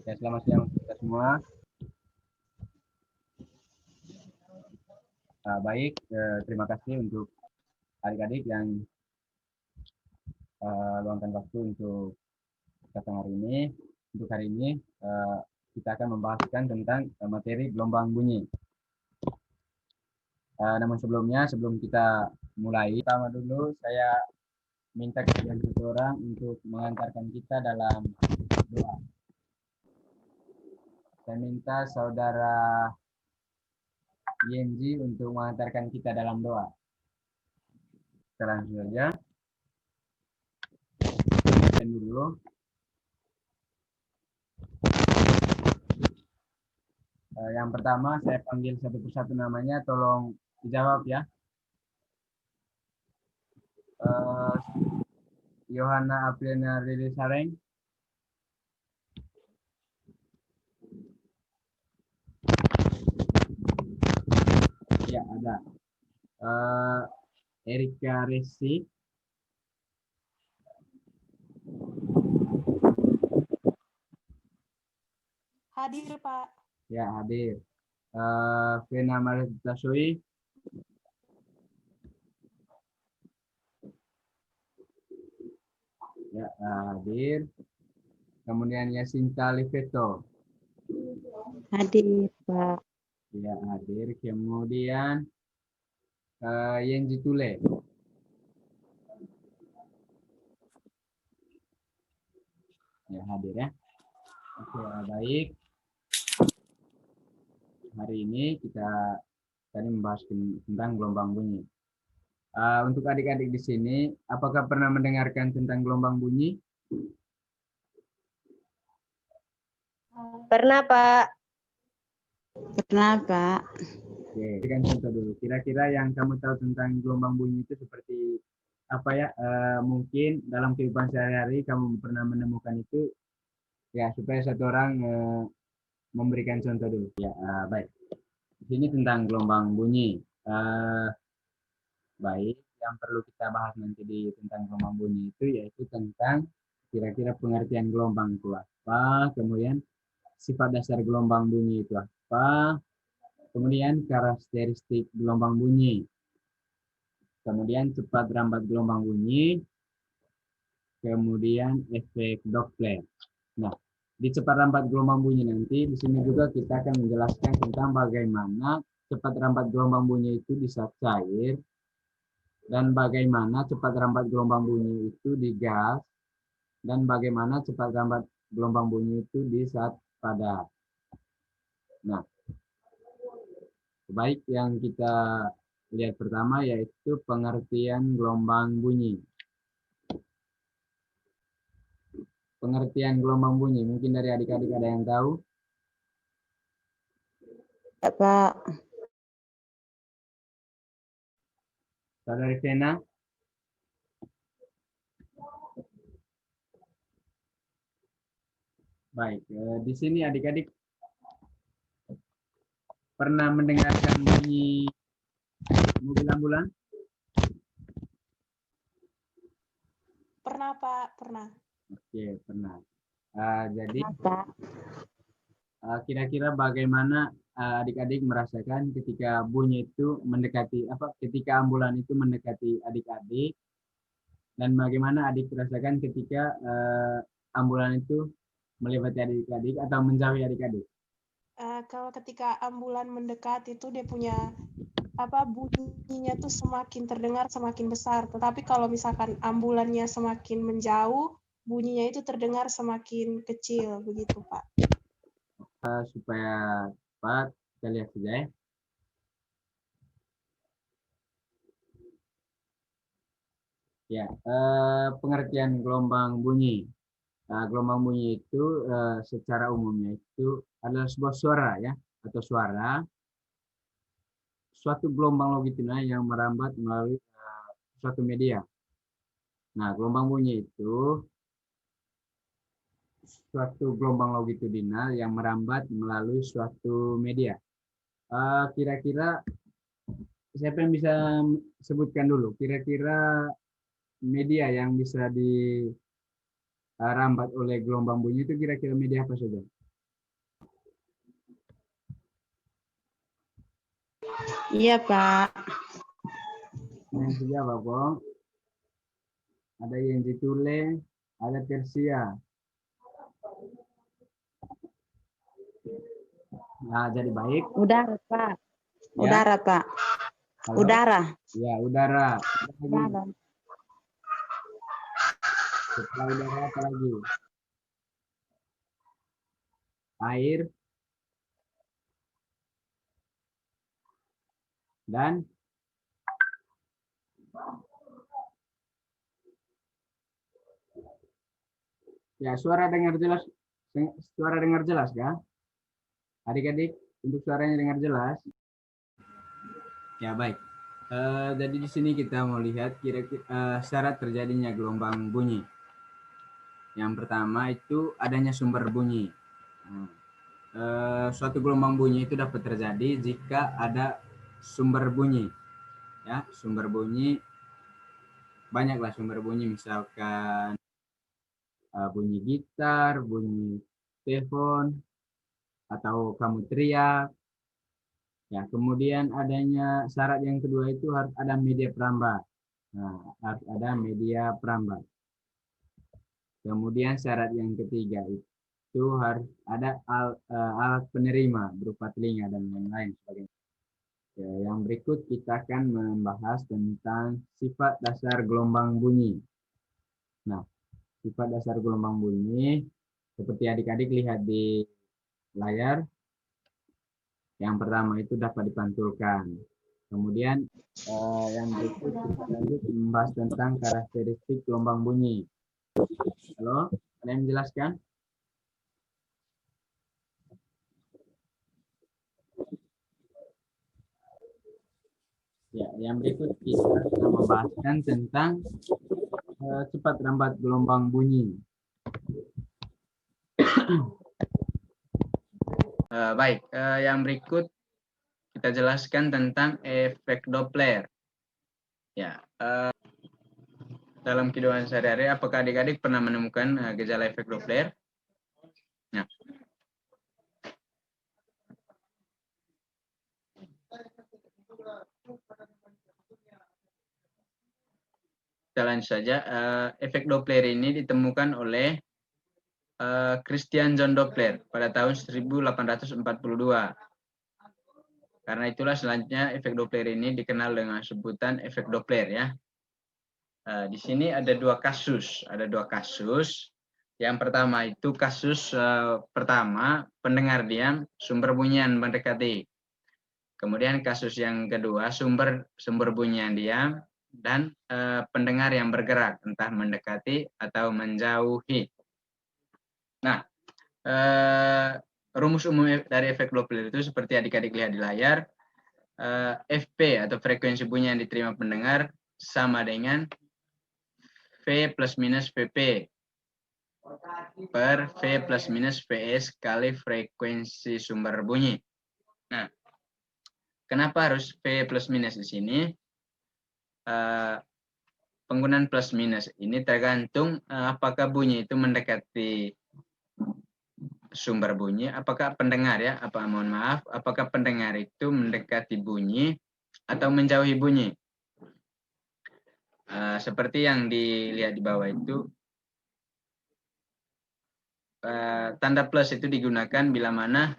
Ya, selamat siang untuk kita semua. Baik, terima kasih untuk adik-adik yang luangkan waktu untuk kesempatan hari ini. Untuk hari ini kita akan membahaskan tentang materi gelombang bunyi. Namun sebelumnya, sebelum kita mulai, pertama dulu saya minta kalian satu orang untuk mengantarkan kita dalam doa. Saya minta saudara Yenji untuk mengantarkan kita dalam doa. Kita langsung saja. Dan dulu. Yang pertama saya panggil satu persatu namanya, tolong dijawab ya. Yohana Apriana Lili Sareng. Ya, ada. Erika Resi. Hadir, Pak. Ya, hadir. Vena Marita Sui. Ya, hadir. Kemudian Yasinta Liveto. Hadir, Pak. Ya, hadir. Kemudian Yenji Tule. Ya, hadir ya. Oke, baik. Hari ini kita tadi membahas tentang gelombang bunyi. Untuk adik-adik di sini, apakah pernah mendengarkan tentang gelombang bunyi? Pernah, Pak. Pernah, Pak. Oke, berikan contoh dulu. Kira-kira yang kamu tahu tentang gelombang bunyi itu seperti apa ya? Mungkin dalam kehidupan sehari-hari kamu pernah menemukan itu, ya supaya satu orang memberikan contoh dulu. Ya, baik. Di sini tentang gelombang bunyi. Baik, yang perlu kita bahas nanti tentang gelombang bunyi itu yaitu tentang kira-kira pengertian gelombang itu apa, kemudian sifat dasar gelombang bunyi itu apa, kemudian karakteristik gelombang bunyi, kemudian cepat lambat gelombang bunyi, kemudian efek Doppler. Nah, di cepat lambat gelombang bunyi nanti di sini juga kita akan menjelaskan tentang bagaimana cepat lambat gelombang bunyi itu bisa cair dan bagaimana cepat lambat gelombang bunyi itu di gas dan bagaimana cepat lambat gelombang bunyi itu di saat padat. Nah, baik yang kita lihat pertama yaitu pengertian gelombang bunyi. Pengertian gelombang bunyi, mungkin dari adik-adik ada yang tahu? Ya, Pak. Saudari Vena? Baik, di sini adik-adik pernah mendengarkan bunyi mobil ambulans? Pernah, Pak. Pernah. Oke, pernah. Jadi Pak. kira-kira bagaimana adik-adik merasakan ketika bunyi itu mendekati ketika ambulan itu mendekati adik-adik dan bagaimana adik merasakan ketika ambulan itu melewati adik-adik atau menjauhi adik-adik? Kalau ketika ambulan mendekat itu dia punya bunyinya tuh semakin terdengar semakin besar. Tetapi kalau misalkan ambulannya semakin menjauh, bunyinya itu terdengar semakin kecil, begitu, Pak. Supaya cepat kita lihat saja ya. Ya, pengertian gelombang bunyi. Gelombang bunyi itu secara umumnya itu adalah sebuah suara ya atau suara suatu gelombang longitudinal yang merambat melalui suatu media. Nah, gelombang bunyi itu suatu gelombang longitudinal yang merambat melalui suatu media. Kira-kira siapa yang bisa sebutkan dulu? Kira-kira media yang bisa dirambat oleh gelombang bunyi itu kira-kira media apa saja? Iya, Pak. Yang ketiga, Bapak. Ada yang ditule, ada tersia. Nah, jadi baik. Udara, Pak. Ya. Udara, Pak. Halo? Udara. Ya, udara. Ada lagi. Udara. Setelah udara apa lagi? Air. Dan ya, suara dengar jelas. Suara dengar jelas kan? Adik-adik, untuk suaranya dengar jelas. Ya, baik. Jadi di sini kita mau lihat kira-kira syarat terjadinya gelombang bunyi. Yang pertama itu adanya sumber bunyi. Suatu gelombang bunyi itu dapat terjadi jika ada sumber bunyi. Ya, sumber bunyi, banyaklah sumber bunyi, misalkan bunyi gitar, bunyi telepon, atau kamu teriak. Ya, kemudian adanya syarat yang kedua itu harus ada media perambat. Nah, harus ada media perambat. Kemudian syarat yang ketiga itu harus ada alat penerima berupa telinga dan lain-lain sebagainya. Ya, yang berikut kita akan membahas tentang sifat dasar gelombang bunyi. Nah, sifat dasar gelombang bunyi seperti adik-adik lihat di layar. Yang pertama itu dapat dipantulkan. Kemudian yang berikut kita lanjut membahas tentang karakteristik gelombang bunyi. Halo, ada yang menjelaskan? Ya, yang berikut kita akan membahaskan tentang cepat lambat gelombang bunyi. Baik, yang berikut kita jelaskan tentang efek Doppler. Ya, dalam kehidupan sehari-hari, apakah adik-adik pernah menemukan gejala efek Doppler? Nah, jalan saja. Efek Doppler ini ditemukan oleh Christian John Doppler pada tahun 1842. Karena itulah selanjutnya efek Doppler ini dikenal dengan sebutan efek Doppler ya. Di sini ada dua kasus. Yang pertama itu kasus pertama pendengar diam, sumber bunyian mendekati. Kemudian kasus yang kedua sumber bunyian diam dan pendengar yang bergerak, entah mendekati atau menjauhi. Nah, rumus umum dari efek Doppler itu seperti adik-adik lihat di layar. FP atau frekuensi bunyi yang diterima pendengar sama dengan V plus minus VP per V plus minus VS kali frekuensi sumber bunyi. Nah, kenapa harus V plus minus di sini? Penggunaan plus minus ini tergantung apakah bunyi itu mendekati sumber bunyi, apakah pendengar ya, apakah pendengar itu mendekati bunyi atau menjauhi bunyi. Seperti yang dilihat di bawah itu, tanda plus itu digunakan bila mana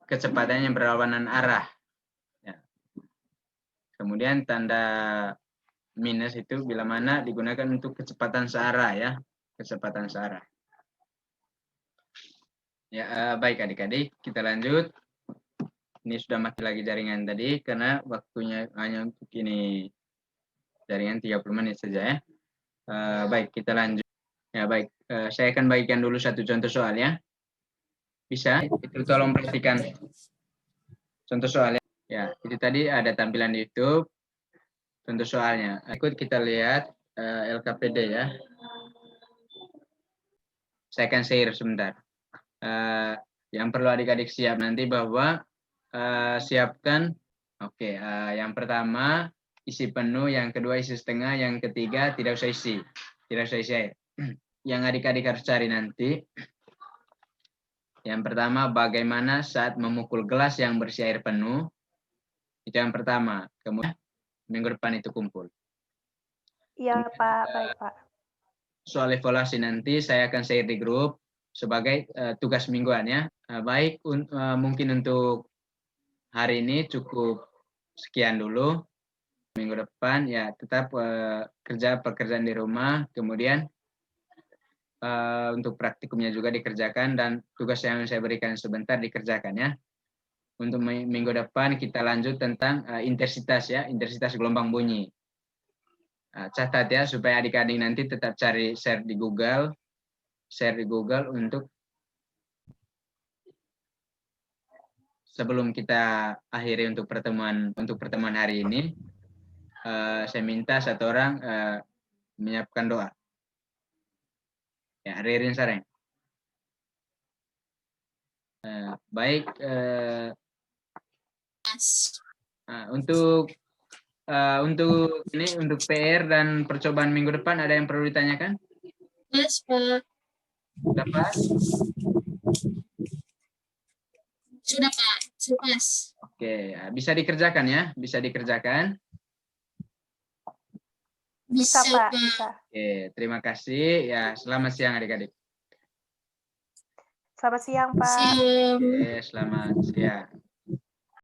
kecepatannya berlawanan arah. Ya. Kemudian tanda minus itu bila mana digunakan untuk kecepatan searah ya, kecepatan searah. Ya, baik adik-adik, kita lanjut. Ini sudah mati lagi jaringan tadi karena waktunya hanya untuk ini jaringan 30 menit saja ya. Baik, kita lanjut. Ya, baik. Saya akan bagikan dulu satu contoh soal ya. Bisa? Itu tolong perhatikan contoh soalnya. Ya, itu tadi ada tampilan di YouTube. Contoh soalnya. Ikut kita lihat LKPD ya. Saya akan share sebentar. Yang perlu adik-adik siap nanti bahwa siapkan. Oke, yang pertama isi penuh, yang kedua isi setengah, yang ketiga tidak usah isi. Tidak usah isi air. Yang adik-adik harus cari nanti. Yang pertama, bagaimana saat memukul gelas yang berisi air penuh. Itu yang pertama. Kemudian minggu depan itu kumpul. Iya, Pak. Baik, Pak. Soal evaluasi nanti saya akan share di grup sebagai tugas mingguan ya. Baik, mungkin untuk hari ini cukup sekian dulu. Minggu depan ya tetap kerja pekerjaan di rumah, kemudian untuk praktikumnya juga dikerjakan dan tugas yang saya berikan sebentar dikerjakan ya. Untuk minggu depan kita lanjut tentang intensitas ya, intensitas gelombang bunyi. Catat ya supaya adik-adik nanti tetap cari share di Google untuk sebelum kita akhiri untuk pertemuan hari ini. Saya minta satu orang menyiapkan doa. Ya, Ririn Sareng. Baik, untuk PR dan percobaan minggu depan ada yang perlu ditanyakan? Yes, Pak. Sudah pas? Sudah, Pak. Sudah pas. Oke, bisa dikerjakan ya, bisa dikerjakan. Bisa, Pak. Bisa. Oke, terima kasih. Ya, selamat siang adik-adik. Selamat siang, Pak. Siang. Oke, selamat siang.